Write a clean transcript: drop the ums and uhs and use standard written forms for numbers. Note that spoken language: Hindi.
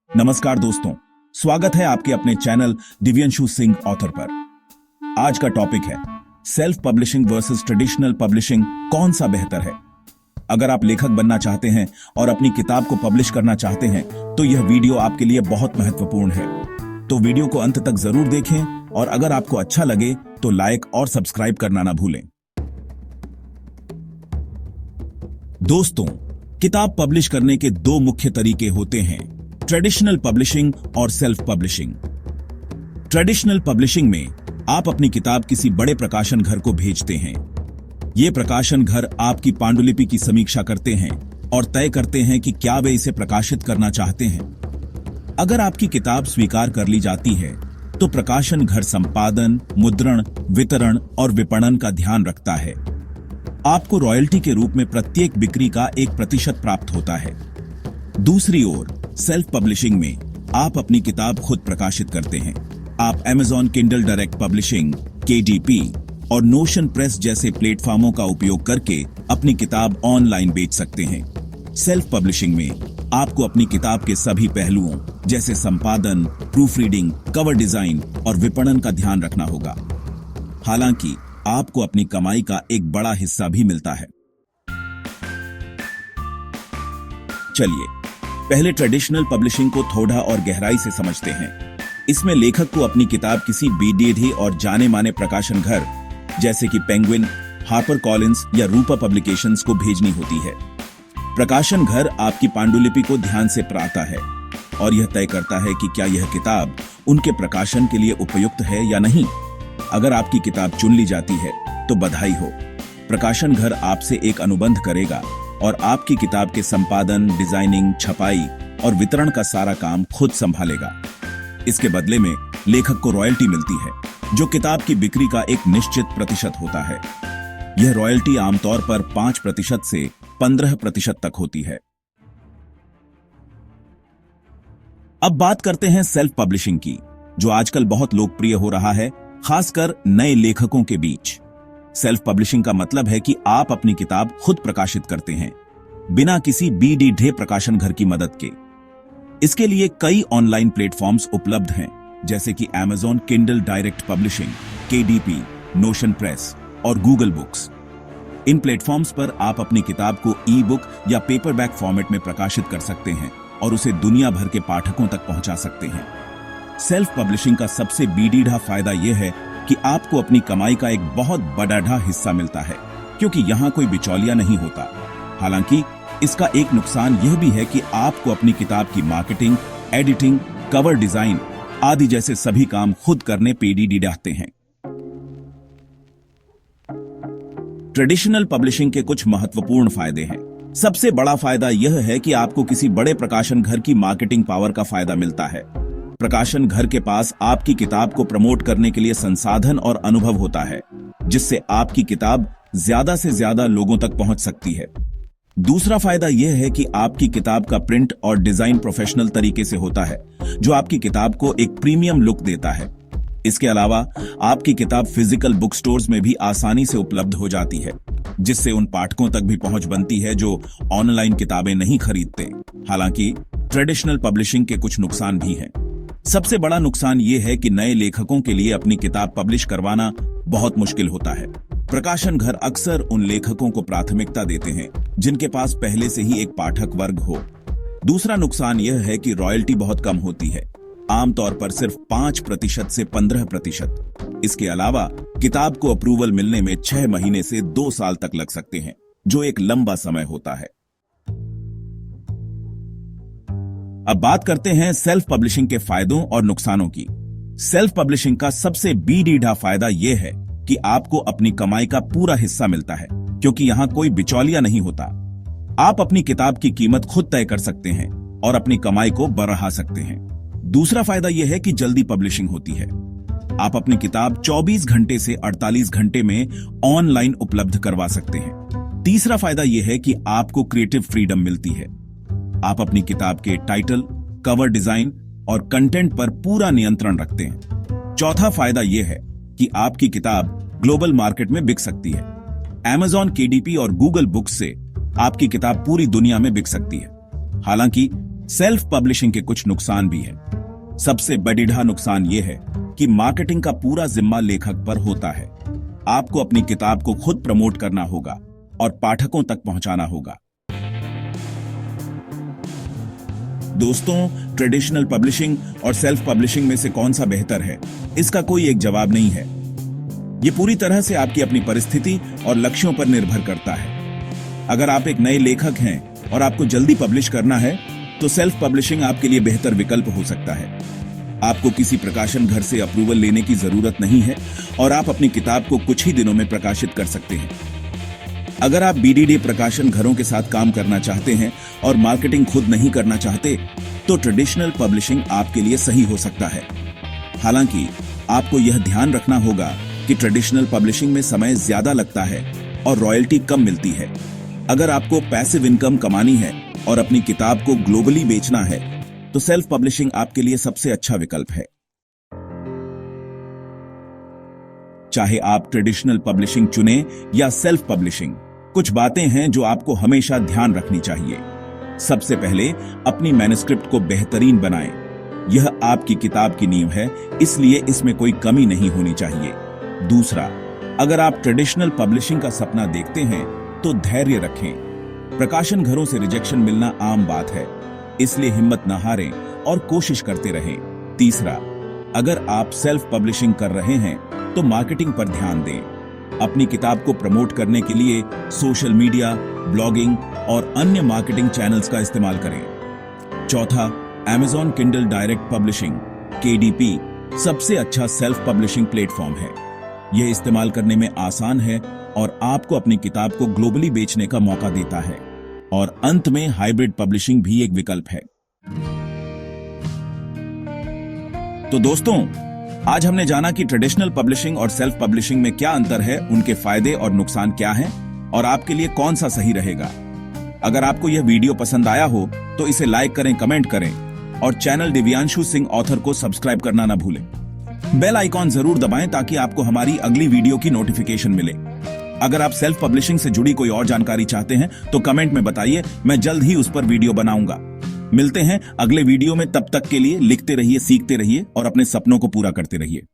नमस्कार दोस्तों, स्वागत है आपके अपने चैनल दिव्यांशु सिंह ऑथर पर। आज का टॉपिक है self publishing versus traditional publishing, कौन सा बेहतर है। अगर आप लेखक बनना चाहते हैं और अपनी किताब को पब्लिश करना चाहते हैं तो यह वीडियो आपके लिए बहुत महत्वपूर्ण है। तो वीडियो को अंत तक जरूर देखें और अगर आपको अच्छा लगे तो लाइक और सब्सक्राइब करना ना भूलें। दोस्तों, किताब पब्लिश करने के दो मुख्य तरीके होते हैं, ट्रेडिशनल पब्लिशिंग और सेल्फ पब्लिशिंग। ट्रेडिशनल पब्लिशिंग में आप अपनी किताब किसी बड़े प्रकाशन घर को भेजते हैं। ये प्रकाशन घर आपकी पांडुलिपि की समीक्षा करते हैं और तय करते हैं कि क्या वे इसे प्रकाशित करना चाहते हैं। अगर आपकी किताब स्वीकार कर ली जाती है तो प्रकाशन घर संपादन, मुद्रण, वितरण और विपणन का ध्यान रखता है। आपको रॉयल्टी के रूप में प्रत्येक बिक्री का 1% प्राप्त होता है। दूसरी ओर सेल्फ पब्लिशिंग में आप अपनी किताब खुद प्रकाशित करते हैं। आप Amazon Kindle direct publishing, KDP और नोशन प्रेस जैसे प्लेटफॉर्मों का उपयोग करके अपनी किताब ऑनलाइन बेच सकते हैं। सेल्फ पब्लिशिंग में आपको अपनी किताब के सभी पहलुओं जैसे संपादन, प्रूफ रीडिंग, कवर डिजाइन और विपणन का ध्यान रखना होगा। हालांकि आपको अपनी कमाई का एक बड़ा हिस्सा भी मिलता है। चलिए पहले ट्रेडिशनल पब्लिशिंग को थोड़ा और गहराई से समझते हैं। इसमें लेखक को अपनी किताब किसी बीडीडी और जाने माने प्रकाशन घर जैसे कि पेंगुइन, हार्पर कॉलिंस या रूपा पब्लिकेशंस को भेजनी होती है। प्रकाशन घर आपकी पांडुलिपि को ध्यान से पढ़ता है और यह तय करता है कि क्या यह किताब उनके प्रकाशन के लिए उपयुक्त है या नहीं। अगर आपकी किताब चुन ली जाती है तो बधाई हो, प्रकाशन घर आपसे एक अनुबंध करेगा और आपकी किताब के संपादन, डिजाइनिंग, छपाई और वितरण का सारा काम खुद संभालेगा। इसके बदले में लेखक को रॉयल्टी मिलती है, जो किताब की बिक्री का एक निश्चित प्रतिशत होता है। यह रॉयल्टी आमतौर पर 5% से 15% तक होती है। अब बात करते हैं सेल्फ पब्लिशिंग की, जो आजकल बहुत लोकप्रिय हो रहा है, खासकर नए लेखकों के बीच। सेल्फ पब्लिशिंग का मतलब है कि आप अपनी किताब खुद प्रकाशित करते हैं, बिना किसी बीडीडी प्रकाशन घर की मदद के। इसके लिए कई ऑनलाइन प्लेटफॉर्म्स उपलब्ध हैं, जैसे कि Amazon Kindle direct publishing, KDP, notion press और गूगल बुक्स। इन प्लेटफॉर्म्स पर आप अपनी किताब को ई-बुक या पेपरबैक फॉर्मेट में प्रकाशित कर सकते हैं और उसे दुनिया भर के पाठकों तक पहुंचा सकते हैं। सेल्फ पब्लिशिंग का सबसे बीडीडी फायदा यह है कि आपको अपनी कमाई का एक बहुत बड़ा हिस्सा मिलता है, क्योंकि यहां कोई बिचौलिया नहीं होता। हालांकि इसका एक नुकसान यह भी है कि आपको अपनी किताब की मार्केटिंग, एडिटिंग, कवर डिजाइन आदि जैसे सभी काम खुद करने पड़ते हैं। ट्रेडिशनल पब्लिशिंग के कुछ महत्वपूर्ण फायदे हैं। सबसे बड़ा फायदा यह है कि आपको किसी बड़े प्रकाशन घर की मार्केटिंग पावर का फायदा मिलता है। प्रकाशन घर के पास आपकी किताब को प्रमोट करने के लिए संसाधन और अनुभव होता है, जिससे आपकी किताब ज्यादा से ज्यादा लोगों तक पहुंच सकती है। दूसरा फायदा यह है कि आपकी किताब का प्रिंट और डिजाइन प्रोफेशनल तरीके से होता है, जो आपकी किताब को एक प्रीमियम लुक देता है। इसके अलावा आपकी किताब फिजिकल बुक स्टोर्स में भी आसानी से उपलब्ध हो जाती है, जिससे उन पाठकों तक भी पहुंच बनती है जो ऑनलाइन किताबें नहीं खरीदते। हालांकि ट्रेडिशनल पब्लिशिंग के कुछ नुकसान भी हैं। सबसे बड़ा नुकसान यह है कि नए लेखकों के लिए अपनी किताब पब्लिश करवाना बहुत मुश्किल होता है। प्रकाशन घर अक्सर उन लेखकों को प्राथमिकता देते हैं जिनके पास पहले से ही एक पाठक वर्ग हो। दूसरा नुकसान यह है कि रॉयल्टी बहुत कम होती है, आमतौर पर सिर्फ 5% से 15%। इसके अलावा किताब को अप्रूवल मिलने में 6 महीने से 2 साल तक लग सकते हैं, जो एक लंबा समय होता है। अब बात करते हैं सेल्फ पब्लिशिंग के फायदों और नुकसानों की। सेल्फ पब्लिशिंग का सबसे बीडीडी फायदा यह है कि आपको अपनी कमाई का पूरा हिस्सा मिलता है, क्योंकि यहां कोई बिचौलिया नहीं होता। आप अपनी किताब की कीमत खुद तय कर सकते हैं और अपनी कमाई को बढ़ा सकते हैं। दूसरा फायदा यह है कि जल्दी पब्लिशिंग होती है। आप अपनी किताब 24 घंटे से 48 घंटे में ऑनलाइन उपलब्ध करवा सकते हैं। तीसरा फायदा यह है कि आपको क्रिएटिव फ्रीडम मिलती है। आप अपनी किताब के टाइटल, कवर डिजाइन और कंटेंट पर पूरा नियंत्रण रखते हैं। चौथा फायदा यह है कि आपकी किताब ग्लोबल मार्केट में बिक सकती है। Amazon KDP और गूगल बुक्स से आपकी किताब पूरी दुनिया में बिक सकती है। हालांकि सेल्फ पब्लिशिंग के कुछ नुकसान भी हैं। सबसे बड़ा नुकसान यह है कि मार्केटिंग का पूरा जिम्मा लेखक पर होता है। आपको अपनी किताब को खुद प्रमोट करना होगा और पाठकों तक पहुंचाना होगा। दोस्तों, ट्रेडिशनल पब्लिशिंग और सेल्फ पब्लिशिंग में से कौन सा बेहतर है, इसका कोई एक जवाब नहीं है। यह पूरी तरह से आपकी अपनी परिस्थिति और लक्ष्यों पर निर्भर करता है। अगर आप एक नए लेखक हैं और आपको जल्दी पब्लिश करना है, तो सेल्फ पब्लिशिंग आपके लिए बेहतर विकल्प हो सकता है। आपको किसी प्रकाशन घर से अप्रूवल लेने की जरूरत नहीं है और आप अपनी किताब को कुछ ही दिनों में प्रकाशित कर सकते हैं। अगर आप बीडीडी प्रकाशन घरों के साथ काम करना चाहते हैं और मार्केटिंग खुद नहीं करना चाहते, तो ट्रेडिशनल पब्लिशिंग आपके लिए सही हो सकता है। हालांकि आपको यह ध्यान रखना होगा कि ट्रेडिशनल पब्लिशिंग में समय ज्यादा लगता है और रॉयल्टी कम मिलती है। अगर आपको पैसिव इनकम कमानी है और अपनी किताब को ग्लोबली बेचना है, तो सेल्फ पब्लिशिंग आपके लिए सबसे अच्छा विकल्प है। चाहे आप ट्रेडिशनल पब्लिशिंग चुनें या सेल्फ पब्लिशिंग, कुछ बातें हैं जो आपको हमेशा ध्यान रखनी चाहिए। सबसे पहले, अपनी मैन्युस्क्रिप्ट को बेहतरीन बनाएं। यह आपकी किताब की नींव है, इसलिए इसमें कोई कमी नहीं होनी चाहिए। दूसरा, अगर आप ट्रेडिशनल पब्लिशिंग का सपना देखते हैं, तो धैर्य रखें। प्रकाशन घरों से रिजेक्शन मिलना आम बात है, इसलिए हिम्मत न हारें और कोशिश करते रहें। तीसरा, अगर आप सेल्फ पब्लिशिंग कर रहे हैं, तो मार्केटिंग पर ध्यान दें। अपनी किताब को प्रमोट करने के लिए सोशल मीडिया, ब्लॉगिंग और अन्य मार्केटिंग चैनल्स का इस्तेमाल करें। चौथा, Amazon Kindle direct publishing KDP सबसे अच्छा सेल्फ पब्लिशिंग प्लेटफॉर्म है। यह इस्तेमाल करने में आसान है और आपको अपनी किताब को ग्लोबली बेचने का मौका देता है। और अंत में, हाइब्रिड पब्लिशिंग भी एक विकल्प है। तो दोस्तों, आज हमने जाना कि ट्रेडिशनल पब्लिशिंग और सेल्फ पब्लिशिंग में क्या अंतर है, उनके फायदे और नुकसान क्या हैं और आपके लिए कौन सा सही रहेगा। अगर आपको यह वीडियो पसंद आया हो तो इसे लाइक करें, कमेंट करें और चैनल दिव्यांशु सिंह ऑथर को सब्सक्राइब करना ना भूलें। बेल आइकॉन जरूर दबाएं ताकि आपको हमारी अगली वीडियो की नोटिफिकेशन मिले। अगर आप सेल्फ पब्लिशिंग से जुड़ी कोई और जानकारी चाहते हैं तो कमेंट में बताइए, मैं जल्द ही उस पर वीडियो बनाऊंगा। मिलते हैं अगले वीडियो में, तब तक के लिए लिखते रहिए, सीखते रहिए और अपने सपनों को पूरा करते रहिए।